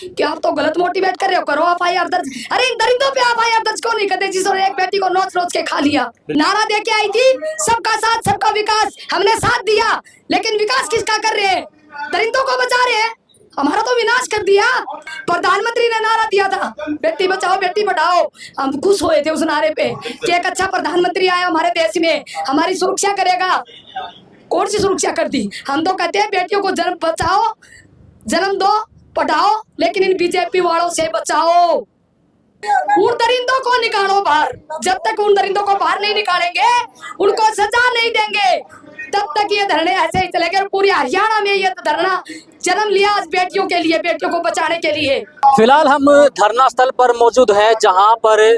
कि आप तो गलत मोटिवेट कर रहे हो, करो एफआईआर दर्ज। अरे इन दरिंदों पे एफआईआर दर्ज क्यों नहीं करते जिन्होंने एक बेटी को नोच नोच के खा लिया? नारा दे के आई थी सबका साथ सबका विकास, हमने साथ दिया, लेकिन विकास किसका कर रहे हैं? दरिंदों को बचा रहे हैं, हमारा तो विनाश कर दिया। प्रधानमंत्री ने नारा दिया था बेटी बचाओ बेटी पढ़ाओ, हम खुश हुए थे उस नारे पे कि एक अच्छा प्रधानमंत्री आया हमारे देश में, हमारी सुरक्षा करेगा। कौन सी सुरक्षा कर दी? हम तो कहते हैं बेटियों को जन्म बचाओ, जन्म दो, पढ़ाओ, लेकिन इन बीजेपी वालों से बचाओ। उन दरिंदों को निकालो बाहर। जब तक उन दरिंदों को बाहर नहीं निकालेंगे, उनको सजा नहीं देंगे, तब तक ये धरने ऐसे ही चलेंगे। और पूरी हरियाणा में ये धरना जन्म लिया आज बेटियों के लिए, बेटियों को बचाने के लिए। फिलहाल हम धरना स्थल पर मौजूद हैं, जहां पर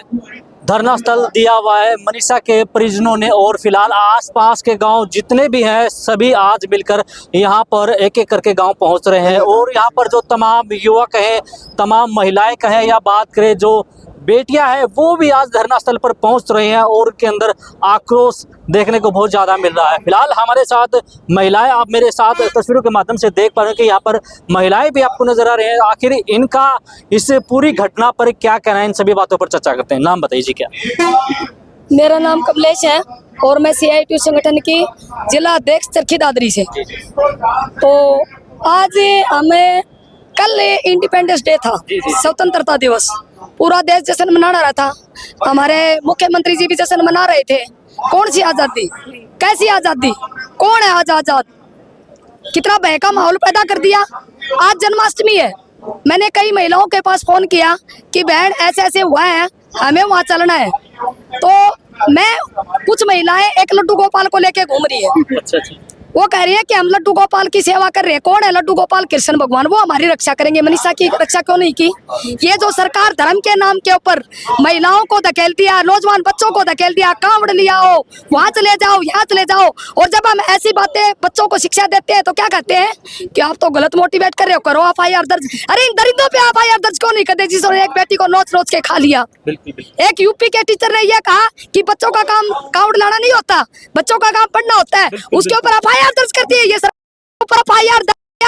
धरना स्थल दिया हुआ है मनीषा के परिजनों ने, और फिलहाल आसपास के गांव जितने भी हैं सभी आज मिलकर यहां पर एक एक करके गांव पहुंच रहे हैं। और यहां पर जो तमाम युवक हैं, तमाम महिलाएं कहें या बात करें जो बेटियां हैं, वो भी आज धरना स्थल पर पहुंच रहे हैं और उनके अंदर आक्रोश देखने को बहुत ज़्यादा मिल रहा है। फिलहाल हमारे साथ महिलाएं, आप मेरे साथ तस्वीरों के माध्यम से देख पा रहे हैं कि यहाँ पर महिलाएं भी आपको नजर आ रहे हैं। आखिर इनका इस पूरी घटना पर क्या कहना है, इन सभी बातों पर चर्चा करते हैं। नाम बताइए जी क्या? मेरा नाम कमलेश है और मैं CITU संगठन की जिला अध्यक्ष चरखी दादरी से। तो आज हमें कल इंडिपेंडेंस डे था, स्वतंत्रता दिवस, पूरा देश जश्न मना रहा था। हमारे मुख्यमंत्री जी भी जश्न मना रहे थे। कौन सी आजादी, कैसी आजादी, कौन है आज आजाद? कितना भय का माहौल पैदा कर दिया। आज जन्माष्टमी है, मैंने कई महिलाओं के पास फोन किया कि बहन ऐसे ऐसे हुआ है, हमें वहाँ चलना है। तो मैं कुछ महिलाएं एक लड्डू गोपाल को लेके घूम रही है। अच्छा। वो कह रही है कि हम लड्डू गोपाल की सेवा कर रहे हैं। कौन है लड्डू गोपाल? कृष्ण भगवान, वो हमारी रक्षा करेंगे। मनीषा की रक्षा क्यों नहीं की? ये जो सरकार धर्म के नाम के ऊपर महिलाओं को धकेल दिया, नौजवान बच्चों को धकेल दिया, कांवड़ लिया हो, वहाँ चले जाओ, यहाँ चले जाओ। और जब हम ऐसी बातें बच्चों को शिक्षा देते हैं तो क्या कहते हैं कि आप तो गलत मोटिवेट कर रहे हो, करो एफआईआर दर्ज। अरे इन दरिंदों पे एफआईआर दर्ज क्यों नहीं करते जिन्होंने एक बेटी को नोच नोच के खा लिया? एक यूपी के टीचर ने यह कहा कि बच्चों का काम कांवड़ लाना नहीं होता, बच्चों का काम पढ़ना होता है, उसके ऊपर एफआईआर दर्ज करती है। ये ऊपर एफआईआर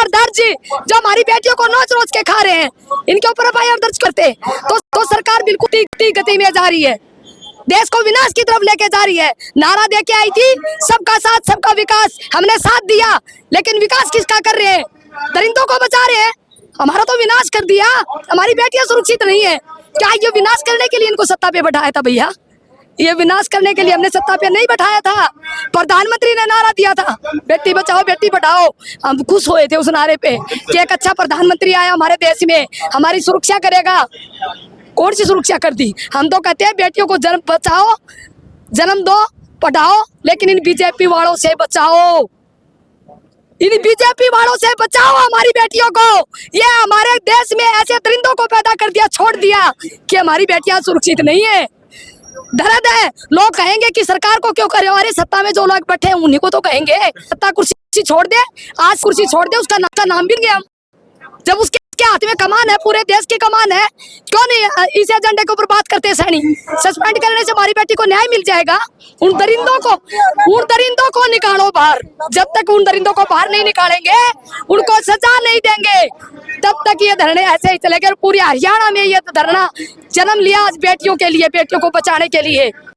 दर्ज, जो हमारी बेटियों को नोच नोच के खा रहे हैं, इनके ऊपर एफआईआर दर्ज करते। तो सरकार बिल्कुल तीव्र गति में जा रही है, देश को विनाश की तरफ लेके जा रही है। नारा दे के आई थी सबका साथ सबका विकास, हमने साथ दिया, लेकिन विकास किसका कर रहे हैं? दरिंदों को बचा रहे हैं, हमारा तो विनाश कर दिया। हमारी बेटियां सुरक्षित नहीं है। क्या ये विनाश करने के लिए इनको सत्ता पे बैठाया था? भैया, ये विनाश करने के लिए हमने सत्ता पे नहीं बैठाया था। प्रधानमंत्री ने नारा दिया था बेटी बचाओ बेटी पढ़ाओ, हम खुश हुए थे उस नारे पे कि एक अच्छा प्रधानमंत्री आया हमारे देश में, हमारी सुरक्षा करेगा। कौन सी सुरक्षा कर दी? हम तो कहते हैं बेटियों को जन्म बचाओ, जन्म दो, पढ़ाओ, लेकिन इन बीजेपी वालों से बचाओ, इन बीजेपी वालों से बचाओ हमारी बेटियों को। ये हमारे देश में ऐसे दरिंदों को पैदा कर दिया, छोड़ दिया कि हमारी बेटियां सुरक्षित नहीं है। दर्द है। लोग कहेंगे कि सरकार को क्यों करे? अरे सत्ता में जो लोग बैठे हैं उन्हीं को तो कहेंगे। सत्ता कुर्सी छोड़ दे, आज कुर्सी छोड़ दे, उसका नाम भी हम। जब उसके हाथ में कमान है, पूरे देश की कमान है, क्यों नहीं इस एजेंडे के ऊपर बात करते? सैनी सस्पेंड करने से हमारी बेटी को न्याय मिल जाएगा। उन दरिंदों को निकालो बाहर। जब तक उन दरिंदों को बाहर नहीं निकालेंगे, उनको सजा नहीं देंगे, तब तक ये धरने ऐसे ही चलेंगे। और पूरी हरियाणा में ये धरना जन्म लिया आज बेटियों के लिए, बेटियों को बचाने के लिए।